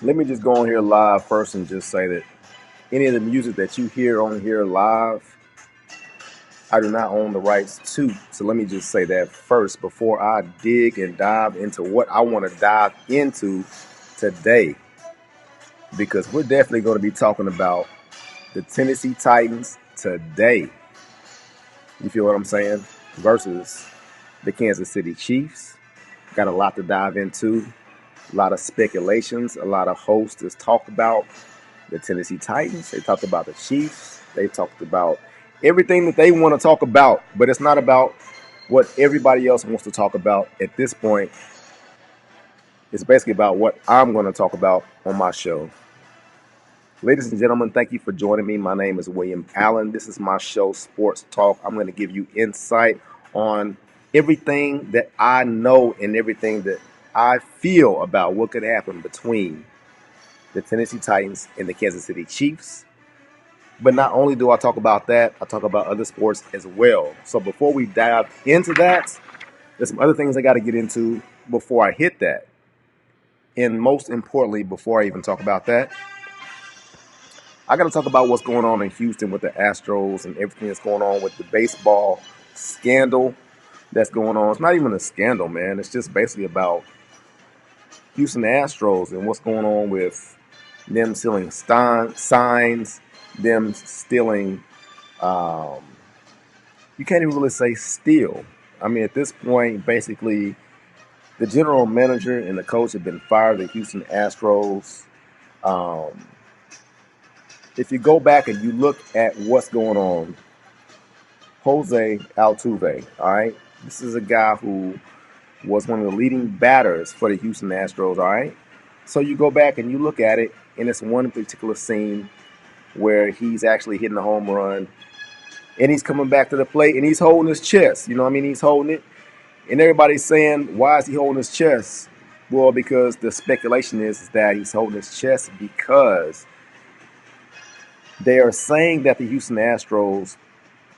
Let me just go on here live first and just say that any of the music that you hear on here live, I do not own the rights to. So let me just say that first before I dig and dive into what I want to dive into today, because we're definitely going to be talking about the Tennessee Titans today. You feel what I'm saying? Versus the Kansas City Chiefs. Got a lot to dive into, a lot of speculations, a lot of hosts has talked about the Tennessee Titans. They talked about the Chiefs. They talked about everything that they want to talk about, but it's not about what everybody else wants to talk about at this point. It's basically about what I'm going to talk about on my show. Ladies and gentlemen, thank you for joining me. My name is William Allen. This is my show, Sports Talk. I'm going to give you insight on everything that I know and everything that I feel about what could happen between the Tennessee Titans and the Kansas City Chiefs. But not only do I talk about that, I talk about other sports as well. So before we dive into that, there's some other things I got to get into before I hit that. And most importantly, before I even talk about that, I got to talk about what's going on in Houston with the Astros and everything that's going on with the baseball scandal that's going on. It's not even a scandal, man. It's just basically about Houston Astros and what's going on with them stealing signs, them stealing, you can't even really say steal. I mean, at this point, basically, the general manager and the coach have been fired at the Houston Astros. Um, if you go back and you look at what's going on, Jose Altuve, all right? This is a guy who was one of the leading batters for the Houston Astros, all right? So you go back and you look at it, and it's one particular scene where he's actually hitting a home run, and he's coming back to the plate, and he's holding his chest. You know what I mean? He's holding it, and everybody's saying, why is he holding his chest? Well, because the speculation is that he's holding his chest because they are saying that the Houston Astros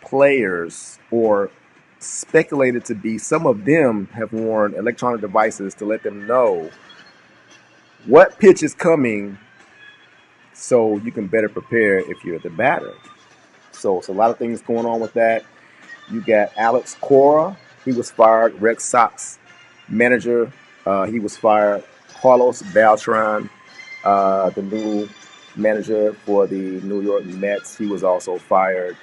players, or speculated to be, some of them have worn electronic devices to let them know what pitch is coming so you can better prepare if you're the batter. So it's a lot of things going on with that. You got Alex Cora. He was fired. Red Sox manager. He was fired. Carlos Beltran, the new manager for the New York Mets, he was also fired.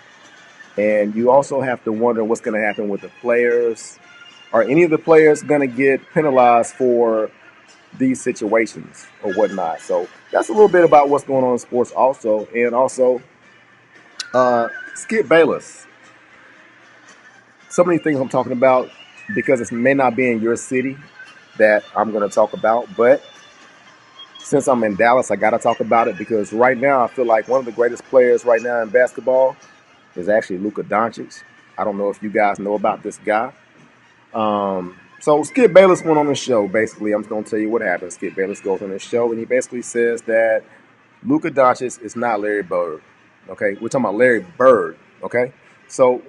And you also have to wonder what's going to happen with the players. Are any of the players going to get penalized for these situations or whatnot? So that's a little bit about what's going on in sports also. And also, Skip Bayless. Some of these things I'm talking about, because it may not be in your city that I'm going to talk about, but since I'm in Dallas, I got to talk about it because right now I feel like one of the greatest players right now in basketball is actually Luka Doncic. I don't know if you guys know about this guy. So Skip Bayless went on the show. Basically, I'm just going to tell you what happened. Skip Bayless goes on the show, and he basically says that Luka Doncic is not Larry Bird. Okay, we're talking about Larry Bird. Okay, so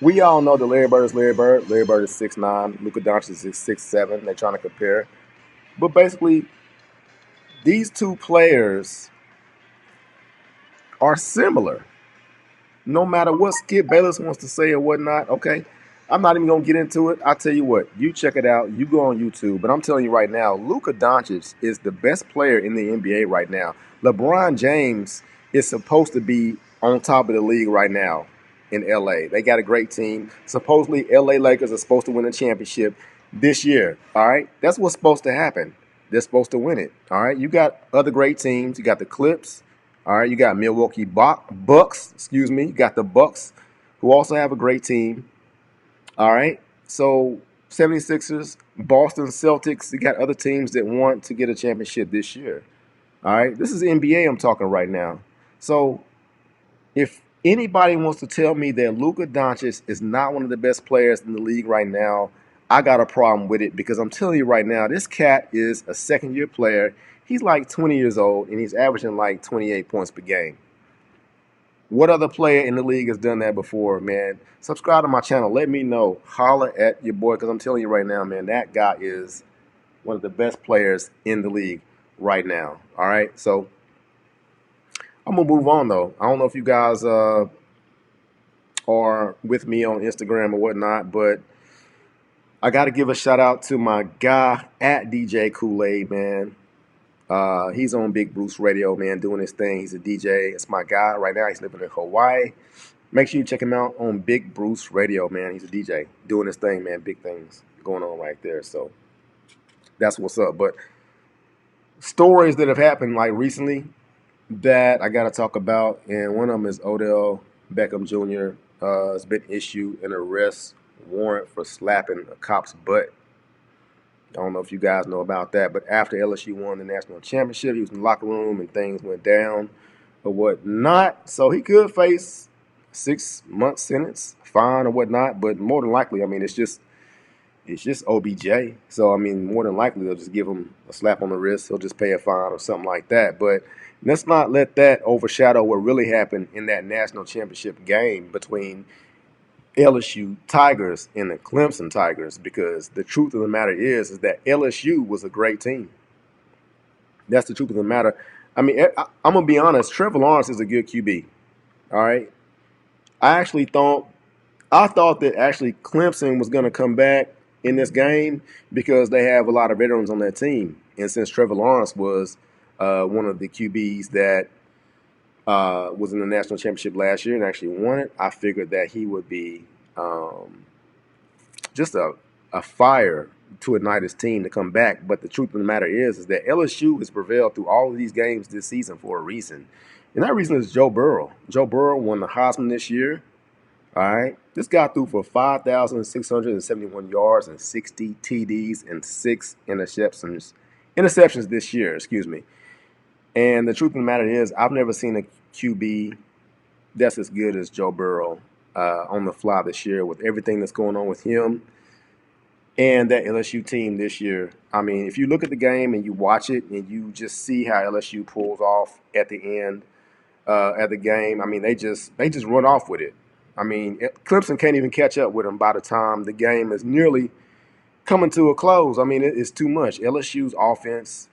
we all know that Larry Bird is Larry Bird. Larry Bird is 6'9". Luka Doncic is 6'7". They're trying to compare, but basically, these two players are similar. No matter what Skip Bayless wants to say or whatnot, okay, I'm not even going to get into it. I'll tell you what, you check it out. You go on YouTube. But I'm telling you right now, Luka Doncic is the best player in the NBA right now. LeBron James is supposed to be on top of the league right now in LA. They got a great team. Supposedly, LA Lakers are supposed to win a championship this year. All right, that's what's supposed to happen. They're supposed to win it. All right, you got other great teams. You got the Clips. All right, you got Milwaukee Bucks. Excuse me. You got the Bucks, who also have a great team. All right, so 76ers, Boston Celtics. You got other teams that want to get a championship this year. All right, this is the NBA I'm talking right now. So if anybody wants to tell me that Luka Doncic is not one of the best players in the league right now, I got a problem with it because I'm telling you right now, this cat is a second-year player. He's like 20 years old, and he's averaging like 28 points per game. What other player in the league has done that before, man? Subscribe to my channel. Let me know. Holler at your boy because I'm telling you right now, man, that guy is one of the best players in the league. right now. All right, so I'm gonna move on though. I don't know if you guys are with me on Instagram or whatnot, but I got to give a shout out to my guy at DJ Kool-Aid, man. He's on Big Bruce Radio, man, doing his thing. He's a DJ. It's my guy right now. He's living in Hawaii. Make sure you check him out on Big Bruce Radio, man. He's a DJ doing his thing, man. Big things going on right there. So that's what's up. But stories that have happened like recently that I got to talk about, and one of them is Odell Beckham Jr. Has been issued an arrest warrant for slapping a cop's butt. I don't know if you guys know about that, but after LSU won the national championship, he was in the locker room and things went down or whatnot. So he could face 6-month sentence, fine or whatnot. But more than likely, I mean, it's just OBJ. So I mean, more than likely they'll just give him a slap on the wrist. He'll just pay a fine or something like that. But let's not let that overshadow what really happened in that national championship game between LSU Tigers and the Clemson Tigers, because the truth of the matter is that LSU was a great team. That's the truth of the matter. I mean, I'm going to be honest. Trevor Lawrence is a good QB. All right. I thought that actually Clemson was going to come back in this game because they have a lot of veterans on their team. And since Trevor Lawrence was one of the QBs that was in the national championship last year and actually won it, I figured that he would be just a fire to ignite his team to come back. But the truth of the matter is that LSU has prevailed through all of these games this season for a reason. And that reason is Joe Burrow. Joe Burrow won the Heisman this year. All right. This guy threw for 5,671 yards and 60 TDs and 6 interceptions this year, excuse me. And the truth of the matter is, I've never seen a QB that's as good as Joe Burrow on the fly this year with everything that's going on with him and that LSU team this year. I mean, if you look at the game and you watch it and you just see how LSU pulls off at the end of the game, I mean, they just run off with it. I mean, Clemson can't even catch up with them by the time the game is nearly coming to a close. I mean, it's too much. LSU's offense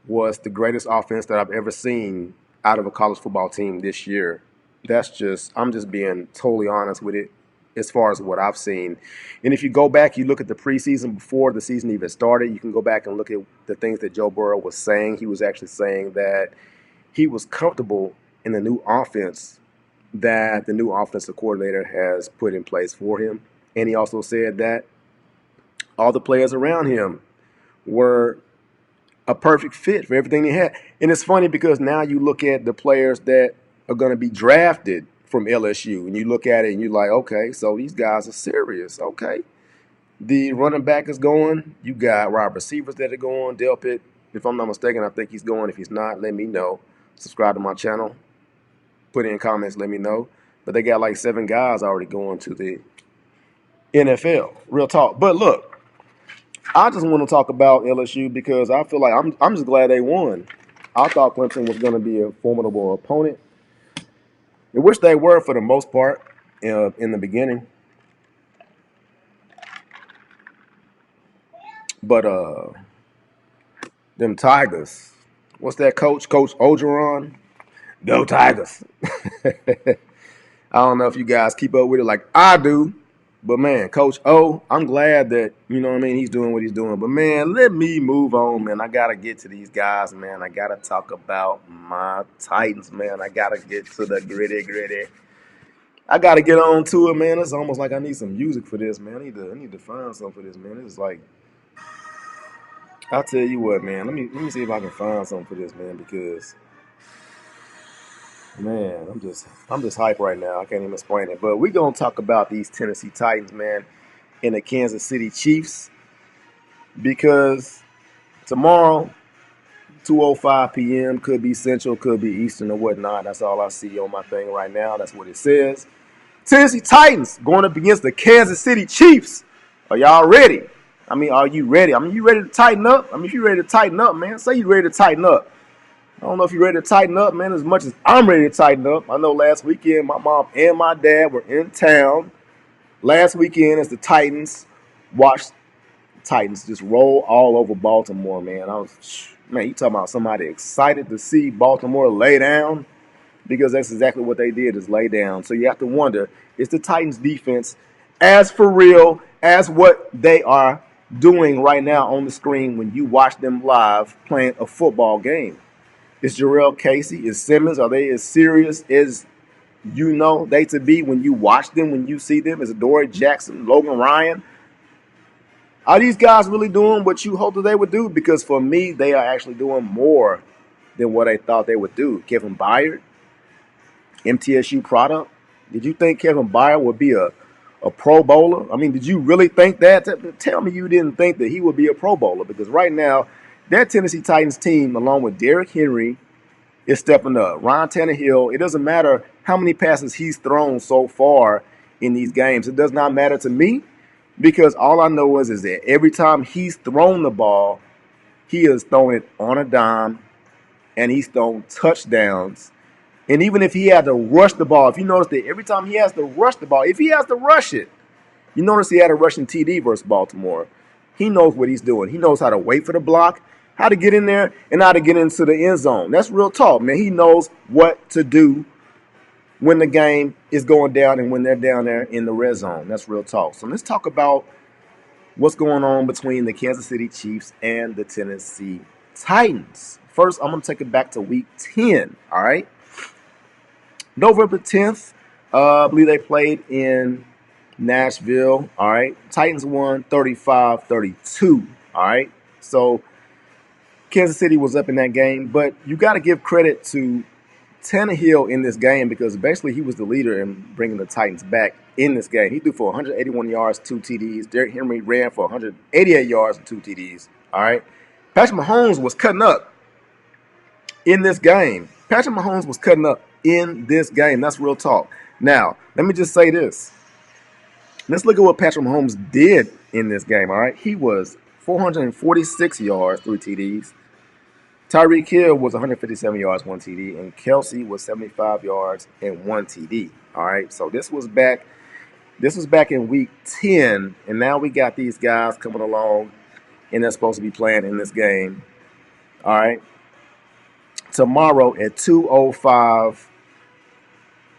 was the greatest offense that I've ever seen out of a college football team this year. I'm just being totally honest with it as far as what I've seen. And if you go back, you look at the preseason before the season even started, you can go back and look at the things that Joe Burrow was saying. He was actually saying that he was comfortable in the new offense that the new offensive coordinator has put in place for him. And he also said that all the players around him were a perfect fit for everything they had. And it's funny because now you look at the players that are going to be drafted from LSU, and you look at it and you're like, okay, so these guys are serious. Okay. The running back is going. You got wide receivers that are going. Delpit, if I'm not mistaken, I think he's going. If he's not, let me know. Subscribe to my channel. Put in comments, let me know. But they got like 7 guys already going to the NFL. Real talk. But look, I just want to talk about LSU because I feel like I'm just glad they won. I thought Clemson was going to be a formidable opponent, in which they were for the most part in the beginning. But them Tigers, what's that coach? Coach Orgeron? Go Tigers. I don't know if you guys keep up with it like I do. But, man, Coach O, I'm glad that, you know what I mean, he's doing what he's doing. But, man, let me move on, man. I got to get to these guys, man. I got to talk about my Titans, man. I got to get to the gritty. I got to get on to it, man. It's almost like I need some music for this, man. I need to find something for this, man. It's like, I'll tell you what, man. Let me see if I can find something for this, man, because, man, I'm just hyped right now. I can't even explain it. But we're going to talk about these Tennessee Titans, man, and the Kansas City Chiefs, because tomorrow, 2:05 p.m., could be Central, could be Eastern or whatnot. That's all I see on my thing right now. That's what it says. Tennessee Titans going up against the Kansas City Chiefs. Are y'all ready? I mean, are you ready? I mean, you ready to tighten up? I mean, if you're ready to tighten up, man, say you're ready to tighten up. I don't know if you're ready to tighten up, man, as much as I'm ready to tighten up. I know last weekend my mom and my dad were in town. Last weekend as the Titans watched the Titans just roll all over Baltimore, man. Man, you talking about somebody excited to see Baltimore lay down? Because that's exactly what they did, is lay down. So you have to wonder, is the Titans defense as for real as what they are doing right now on the screen when you watch them live playing a football game? Is Jarrell Casey, is Simmons, are they as serious as you know they to be when you watch them, when you see them? Is Adoree Jackson, Logan Ryan? Are these guys really doing what you hoped that they would do? Because for me, they are actually doing more than what I thought they would do. Kevin Byard, MTSU product. Did you think Kevin Byard would be a Pro Bowler? I mean, did you really think that? Tell me you didn't think that he would be a Pro Bowler, because right now, that Tennessee Titans team, along with Derrick Henry, is stepping up. Ryan Tannehill, it doesn't matter how many passes he's thrown so far in these games. It does not matter to me, because all I know is that every time he's thrown the ball, he has thrown it on a dime, and he's thrown touchdowns. And even if he had to rush the ball, if you notice that every time he has to rush the ball, if he has to rush it, you notice he had a rushing TD versus Baltimore. He knows what he's doing. He knows how to wait for the block, how to get in there, and how to get into the end zone. That's real talk, man. He knows what to do when the game is going down and when they're down there in the red zone. That's real talk. So let's talk about what's going on between the Kansas City Chiefs and the Tennessee Titans. First, I'm going to take it back to week 10, all right? November 10th, I believe they played in Nashville, all right? Titans won 35-32, all right? So Kansas City was up in that game, but you got to give credit to Tannehill in this game, because basically he was the leader in bringing the Titans back in this game. He threw for 181 yards, 2 TDs. Derrick Henry ran for 188 yards and 2 TDs, all right? Patrick Mahomes was cutting up in this game. Patrick Mahomes was cutting up in this game. That's real talk. Now, let me just say this. Let's look at what Patrick Mahomes did in this game, all right? He was 446 yards, 3 TDs. Tyreek Hill was 157 yards, 1 TD, and Kelsey was 75 yards and 1 TD. All right, so this was back in week 10, and now we got these guys coming along, and they're supposed to be playing in this game. All right, tomorrow at 2:05.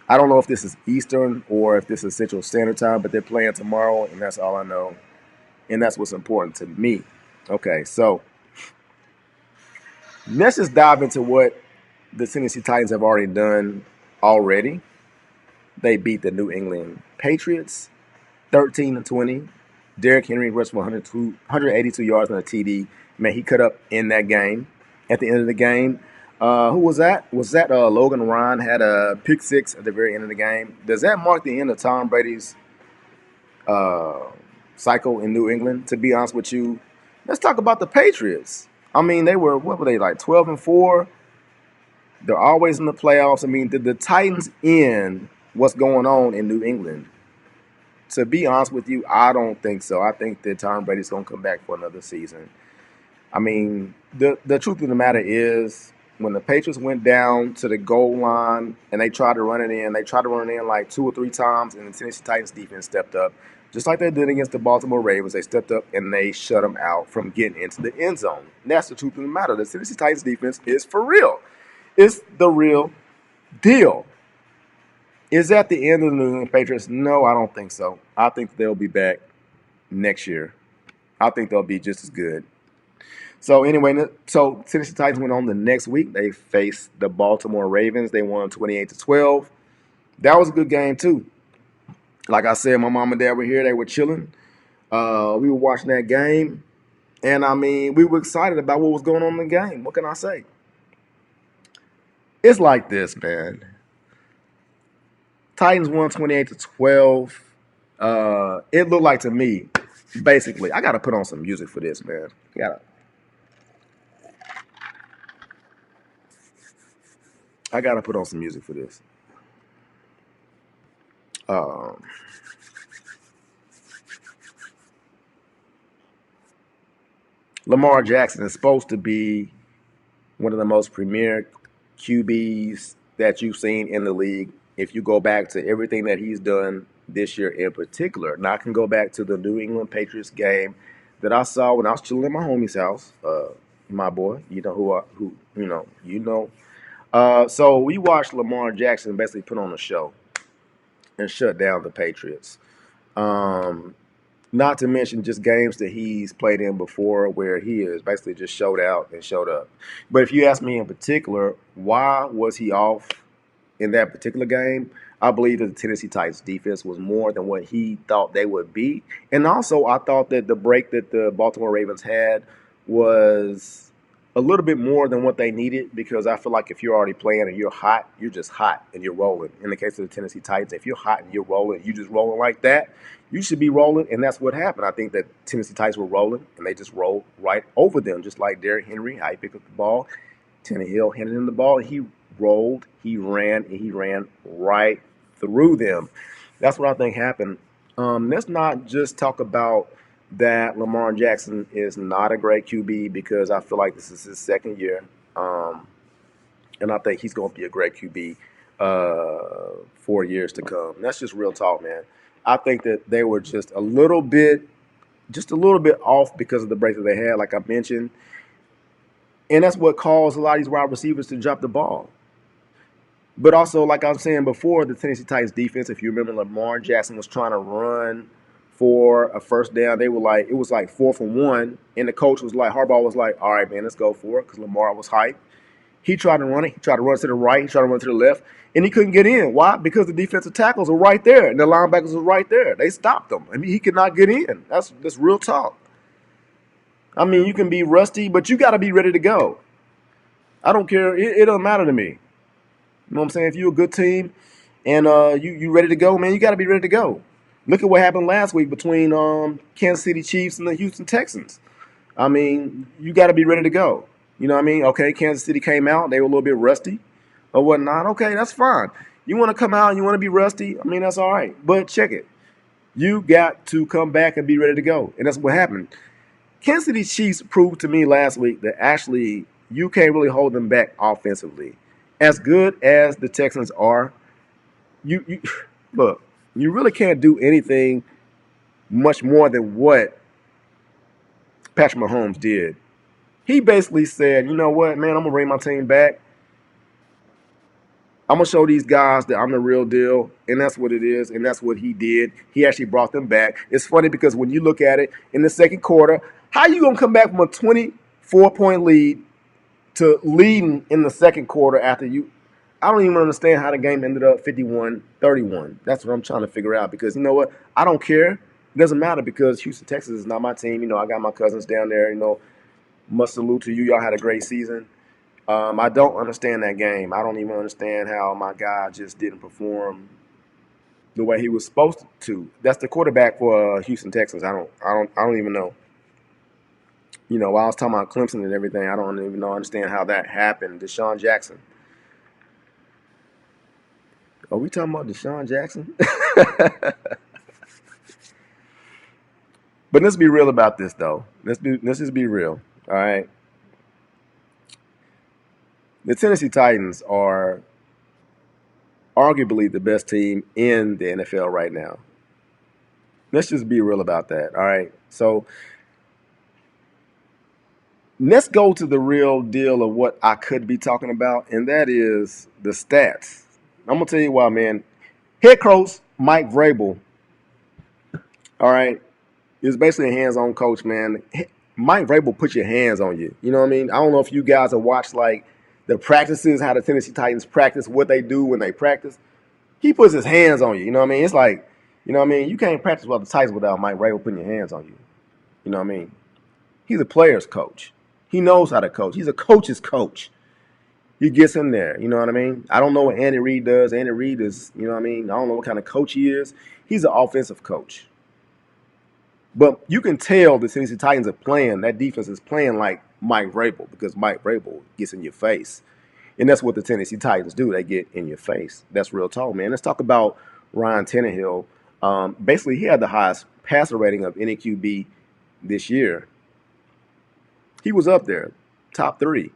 I don't know if this is Eastern or if this is Central Standard Time, but they're playing tomorrow, and that's all I know, and that's what's important to me. Okay, so let's just dive into what the Tennessee Titans have already done already. They beat the New England Patriots 13-20. Derrick Henry rushed for 182 yards and a TD. Man, he cut up in that game. At the end of the game, who was that? Was that Logan Ryan had a pick six at the very end of the game? Does that mark the end of Tom Brady's cycle in New England? To be honest with you, let's talk about the Patriots. I mean, what were they, like 12-4? They're always in the playoffs. I mean, did the Titans end what's going on in New England? To be honest with you, I don't think so. I think that Tom Brady's going to come back for another season. I mean, the truth of the matter is, when the Patriots went down to the goal line and they tried to run it in, like 2 or 3 times, and the Tennessee Titans defense stepped up. Just like they did against the Baltimore Ravens, they stepped up and they shut them out from getting into the end zone. And that's the truth of the matter. The Tennessee Titans defense is for real. It's the real deal. Is that the end of the New England Patriots? No, I don't think so. I think they'll be back next year. I think they'll be just as good. So anyway, Tennessee Titans went on the next week. They faced the Baltimore Ravens. They won 28-12. That was a good game too. Like I said, my mom and dad were here. They were chilling. We were watching that game. And, I mean, we were excited about what was going on in the game. What can I say? It's like this, man. Titans won 28-12. It looked like to me, basically, I got to put on some music for this, man. I got to put on some music for this. Lamar Jackson is supposed to be one of the most premier QBs that you've seen in the league. If you go back to everything that he's done this year in particular. Now I can go back to the New England Patriots game that I saw when I was chilling at my homie's house. my boy. You know who you know. So we watched Lamar Jackson basically put on a show and shut down the Patriots. Um, Not to mention just games that he's played in before where he has basically just showed out and showed up. But if you ask me in particular, why was he off in that particular game? I believe that the Tennessee Titans defense was more than what he thought they would be. And also, I thought that the break that the Baltimore Ravens had was a little bit more than what they needed because I feel like if you're already playing and you're hot, you're just hot and you're rolling. In the case of the Tennessee Titans, if you're hot and you're rolling, you just rolling like that, you should be rolling, and that's what happened. I think that Tennessee Titans were rolling, and they just rolled right over them, just like Derrick Henry. How he picked up the ball, Tannehill handed him the ball, he rolled, he ran, and he ran right through them. That's what I think happened. Let's not just talk about that Lamar Jackson is not a great QB because I feel like this is his second year, and I think he's going to be a great QB for years to come. That's just real talk, man. I think that they were just a little bit off because of the break that they had, like I mentioned, and that's what caused a lot of these wide receivers to drop the ball. But also, like I was saying before, the Tennessee Titans defense, if you remember, Lamar Jackson was trying to run for a first down. They were like, it was like 4 for 1. And the coach was like, Harbaugh was like, all right, man, let's go for it because Lamar was hyped. He tried to run it. He tried to run to the right. He tried to run to the left. And he couldn't get in. Why? Because the defensive tackles were right there and the linebackers were right there. They stopped him. I mean, he could not get in. That's real talk. I mean, you can be rusty, but you got to be ready to go. I don't care. It doesn't matter to me. You know what I'm saying? If you're a good team and you ready to go, man, you got to be ready to go. Look at what happened last week between Kansas City Chiefs and the Houston Texans. I mean, you got to be ready to go. You know what I mean? Okay, Kansas City came out. They were a little bit rusty or whatnot. Okay, that's fine. You want to come out and you want to be rusty, I mean, that's all right. But check it. You got to come back and be ready to go. And that's what happened. Kansas City Chiefs proved to me last week that actually you can't really hold them back offensively. As good as the Texans are, you look, you really can't do anything much more than what Patrick Mahomes did. He basically said, you know what, man, I'm gonna bring my team back. I'm gonna show these guys that I'm the real deal, and that's what it is, and that's what he did. He actually brought them back. It's funny because when you look at it in the second quarter, how you gonna come back from a 24-point lead to leading in the second quarter after you? I don't even understand how the game ended up 51-31. That's what I'm trying to figure out because you know what? I don't care. It doesn't matter because Houston, Texas is not my team. You know, I got my cousins down there. You know, must salute to you. Y'all had a great season. I don't understand that game. I don't even understand how my guy just didn't perform the way he was supposed to. That's the quarterback for Houston Texans. I don't even know. You know, while I was talking about Clemson and everything, I don't even understand how that happened. Deshaun Jackson. Are we talking about Deshaun Jackson? But let's be real about this, though. Let's just be real. All right. The Tennessee Titans are arguably the best team in the NFL right now. Let's just be real about that. All right. So let's go to the real deal of what I could be talking about, and that is the stats. I'm gonna tell you why, man. Head coach Mike Vrabel, all right, is basically a hands-on coach, man. Mike Vrabel put your hands on you. You know what I mean? I don't know if you guys have watched like the practices, how the Tennessee Titans practice, what they do when they practice. He puts his hands on you. You know what I mean? It's like, you know what I mean? You can't practice with the Titans without Mike Vrabel putting your hands on you. You know what I mean? He's a player's coach. He knows how to coach. He's a coach's coach. He gets in there. You know what I mean? I don't know what Andy Reid does. Andy Reid is, you know what I mean? I don't know what kind of coach he is. He's an offensive coach. But you can tell the Tennessee Titans are playing, that defense is playing like Mike Vrabel because Mike Vrabel gets in your face. And that's what the Tennessee Titans do. They get in your face. That's real talk, man. Let's talk about Ryan Tannehill. Basically, he had the highest passer rating of any QB this year. He was up there, top 3.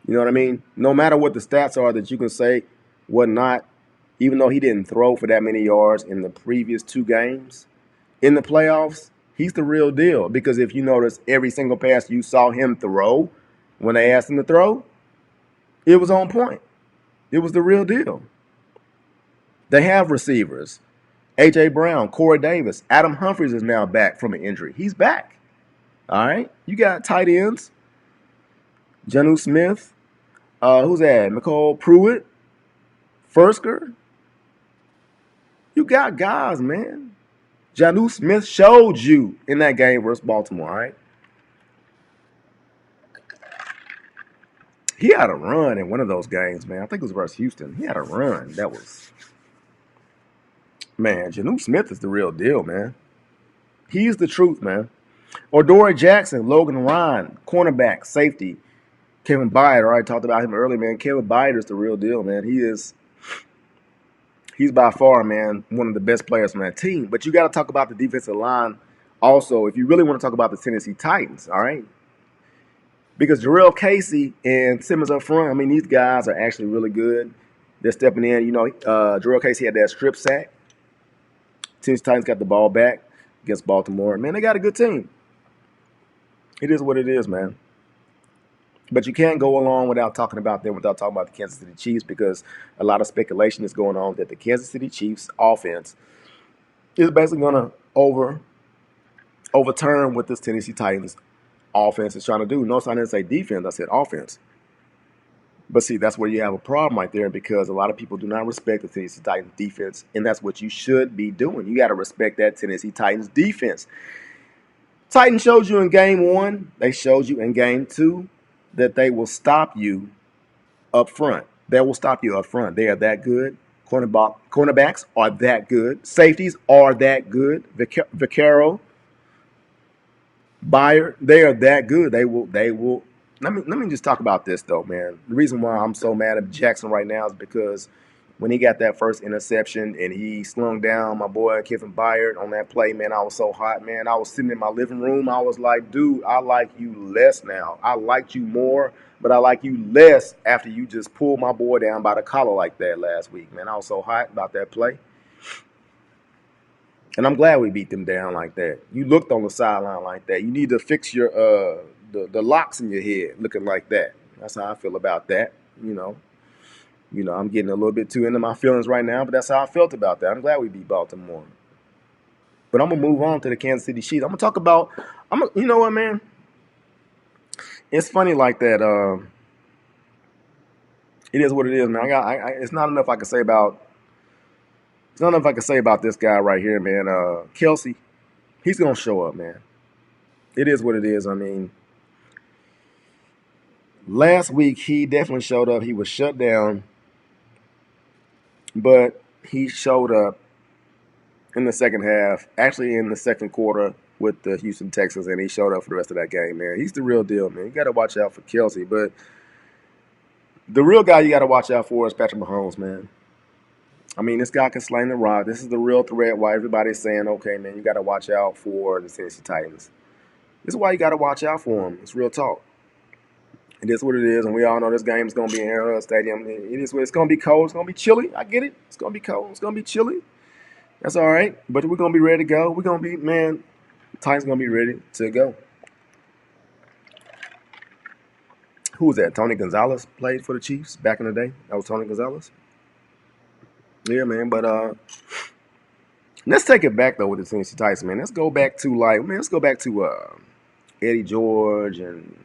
You know what I mean? No matter what the stats are that you can say, whatnot, even though he didn't throw for that many yards in the previous 2 games, in the playoffs, He's the real deal. Because if you notice, every single pass you saw him throw, when they asked him to throw, it was on point. It was the real deal. They have receivers. A.J. Brown, Corey Davis, Adam Humphries is now back from an injury. He's back. All right. You got tight ends. Jonnu Smith. Who's that? McCole Pruitt. Fursker. You got guys, man. Jonnu Smith showed you in that game versus Baltimore, all right? He had a run in one of those games, man. I think it was versus Houston. He had a run. That was, man, Jonnu Smith is the real deal, man. He's the truth, man. Adoree Jackson, Logan Ryan, cornerback, safety. Kevin Byard, I already talked about him earlier, man. Kevin Byard is the real deal, man. He's by far, man, one of the best players on that team. But you got to talk about the defensive line also if you really want to talk about the Tennessee Titans, all right? Because Jarrell Casey and Simmons up front, I mean, these guys are actually really good. They're stepping in. You know, Jarrell Casey had that strip sack. Tennessee Titans got the ball back against Baltimore. Man, they got a good team. It is what it is, man. But you can't go along without talking about them, without talking about the Kansas City Chiefs, because a lot of speculation is going on that the Kansas City Chiefs offense is basically going to overturn what this Tennessee Titans offense is trying to do. Notice I didn't say defense, I said offense. But see, that's where you have a problem right there, because a lot of people do not respect the Tennessee Titans defense, and that's what you should be doing. You got to respect that Tennessee Titans defense. Titans showed you in game 1, they showed you in game 2 that they will stop you up front. They will stop you up front. They are that good. Cornerbacks are that good. Safeties are that good. Vaccaro, Byard, they are that good. They will. Let me just talk about this though, man. The reason why I'm so mad at Jackson right now is because when he got that first interception and he slung down my boy Kevin Byard on that play, man, I was so hot, man. I was sitting in my living room. I was like, dude, I like you less now. I liked you more, but I like you less after you just pulled my boy down by the collar like that last week, man. I was so hot about that play. And I'm glad we beat them down like that. You looked on the sideline like that. You need to fix your the locks in your head looking like that. That's how I feel about that, you know. I'm getting a little bit too into my feelings right now, but that's how I felt about that. I'm glad we beat Baltimore. But I'm going to move on to the Kansas City Chiefs. I'm going to talk about, you know what, man? It's funny like that. It is what it is, man. It's not enough I can say about this guy right here, man. Kelce, he's going to show up, man. It is what it is. I mean, last week he definitely showed up. He was shut down. But he showed up in the second half, actually in the second quarter with the Houston Texans, and he showed up for the rest of that game, man. He's the real deal, man. You got to watch out for Kelce. But the real guy you got to watch out for is Patrick Mahomes, man. I mean, this guy can sling the rock. This is the real threat why everybody's saying, okay, man, you got to watch out for the Tennessee Titans. This is why you got to watch out for him. It's real talk. It is what it is, and we all know this game is going to be in Arrowhead Stadium. It is what it's going to be cold. It's going to be chilly. I get it. It's going to be cold. It's going to be chilly. That's all right. But we're going to be ready to go. We're going to be, man, Titans going to be ready to go. Who was that? Tony Gonzalez played for the Chiefs back in the day. That was Tony Gonzalez. Yeah, man. But let's take it back though with the Tennessee Titans, man. Let's go back to Eddie George and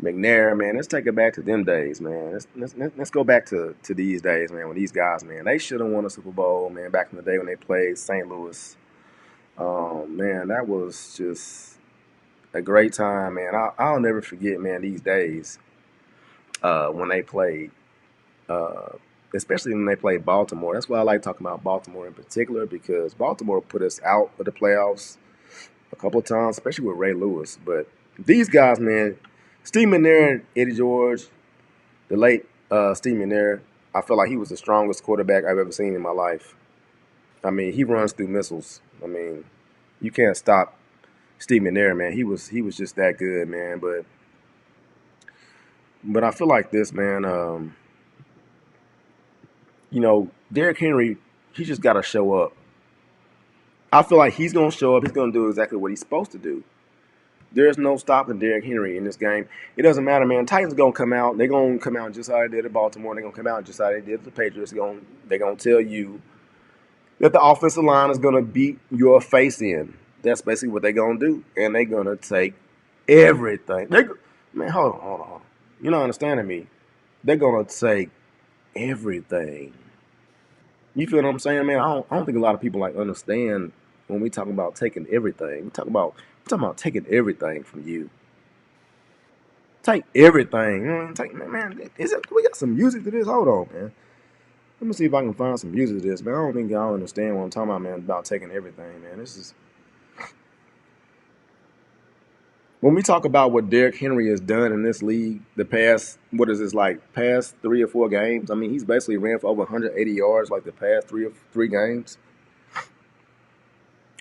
McNair, man. Let's take it back to them days, man. Let's go back to these days, man. When these guys, man, they should have won a Super Bowl, man. Back in the day when they played St. Louis. Man, that was just a great time, man. I'll never forget, man, these days when they played, especially when they played Baltimore. That's why I like talking about Baltimore in particular, because Baltimore put us out of the playoffs a couple of times, especially with Ray Lewis. But these guys, man, Steve McNair and Eddie George, the late Steve McNair, I feel like he was the strongest quarterback I've ever seen in my life. I mean, he runs through missiles. I mean, you can't stop Steve McNair, man. He was just that good, man. But I feel like this, man. Derrick Henry, he just got to show up. I feel like he's going to show up. He's going to do exactly what he's supposed to do. There's no stopping Derrick Henry in this game. It doesn't matter, man. Titans going to come out. They're going to come out just how they did at Baltimore. They're going to come out just how they did at the Patriots. They're going to tell you that the offensive line is going to beat your face in. That's basically what they're going to do. And they're going to take everything. Man, hold on. You're not understanding me. They're going to take everything. You feel what I'm saying, man? I don't think a lot of people understand when we talk about taking everything. We're talking about taking everything from you. Take everything. Man, we got some music to this? Hold on, man. Let me see if I can find some music to this, man. I don't think y'all understand what I'm talking about, man, about taking everything, man. This is when we talk about what Derrick Henry has done in this league the past, past 3 or 4 games. I mean, he's basically ran for over 180 yards the past three games.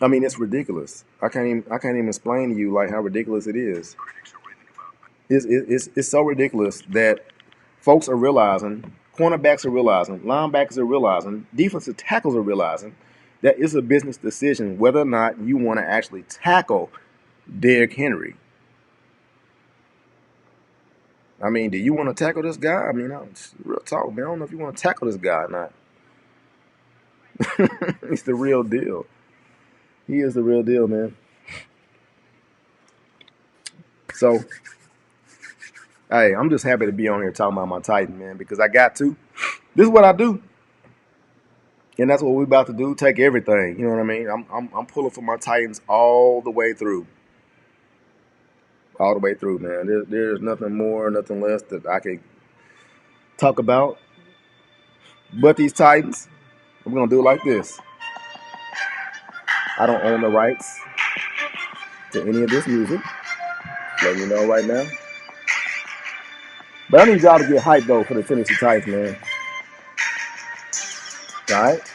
I mean, it's ridiculous. I can't even explain to you how ridiculous it is. It's so ridiculous that folks are realizing, cornerbacks are realizing, linebackers are realizing, defensive tackles are realizing that it's a business decision whether or not you want to actually tackle Derrick Henry. I mean, do you want to tackle this guy? I mean, real talk, man. I don't know if you want to tackle this guy or not. He's the real deal. He is the real deal, man. So, hey, I'm just happy to be on here talking about my Titan, man, because I got to. This is what I do. And that's what we're about to do. Take everything. You know what I mean? I'm pulling for my Titans all the way through. All the way through, man. There's nothing more, nothing less that I can talk about. But these Titans, we're going to do it like this. I don't own the rights to any of this music. Letting you know right now. But I need y'all to get hyped, though, for the Tennessee Titans, man. All right?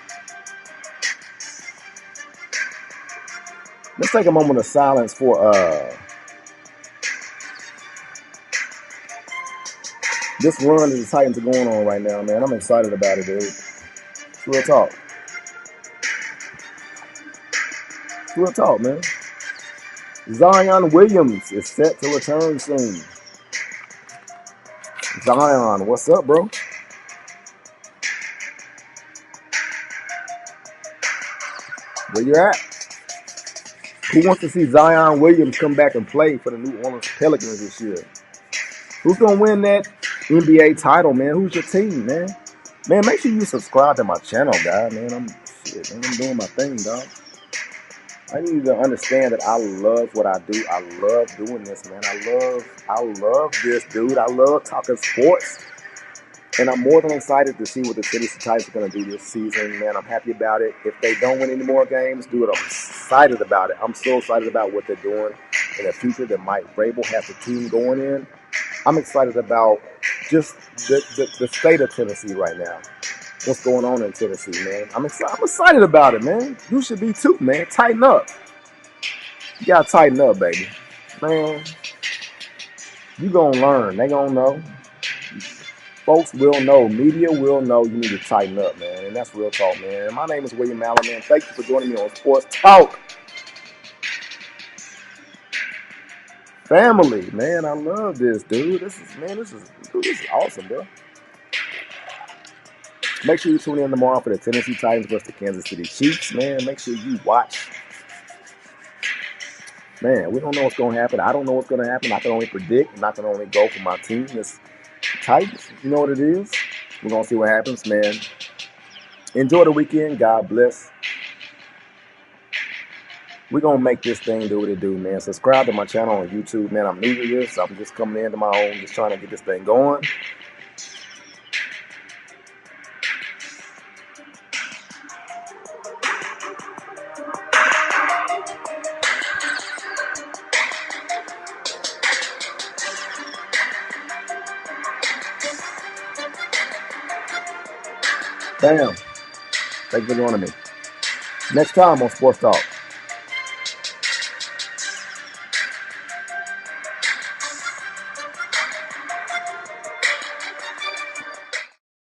Let's take a moment of silence for this run that the Titans are going on right now, man. I'm excited about it, dude. It's real talk. It's real talk, man. Zion Williams is set to return soon. Zion, what's up, bro? Where you at? Who wants to see Zion Williams come back and play for the New Orleans Pelicans this year? Who's going to win that NBA title, man? Who's your team, man? Man, make sure you subscribe to my channel, guy, man. I'm doing my thing, dog. I need you to understand that I love what I do. I love doing this, man. I love this, dude. I love talking sports. And I'm more than excited to see what the Tennessee Titans are going to do this season, man. I'm happy about it. If they don't win any more games, dude, I'm excited about it. I'm so excited about what they're doing in the future that Mike Vrabel has the team going in. I'm excited about just the state of Tennessee right now. What's going on in Tennessee, man? I'm excited about it, man. You should be too, man. Tighten up. You got to tighten up, baby. Man, you going to learn. They going to know. Folks will know. Media will know you need to tighten up, man. And that's real talk, man. My name is William Allen, man. Thank you for joining me on Sports Talk. Family, man. I love this, dude. This is awesome, bro. Make sure you tune in tomorrow for the Tennessee Titans versus the Kansas City Chiefs, man. Make sure you watch. Man, we don't know what's going to happen. I don't know what's going to happen. I can only predict. And I can only go for my team. It's Titans. You know what it is. We're going to see what happens, man. Enjoy the weekend. God bless. We're going to make this thing do what it do, man. Subscribe to my channel on YouTube, man. I'm new to this. I'm just coming into my own, just trying to get this thing going. Bam. Thanks for joining me. Next time on Sports Talk.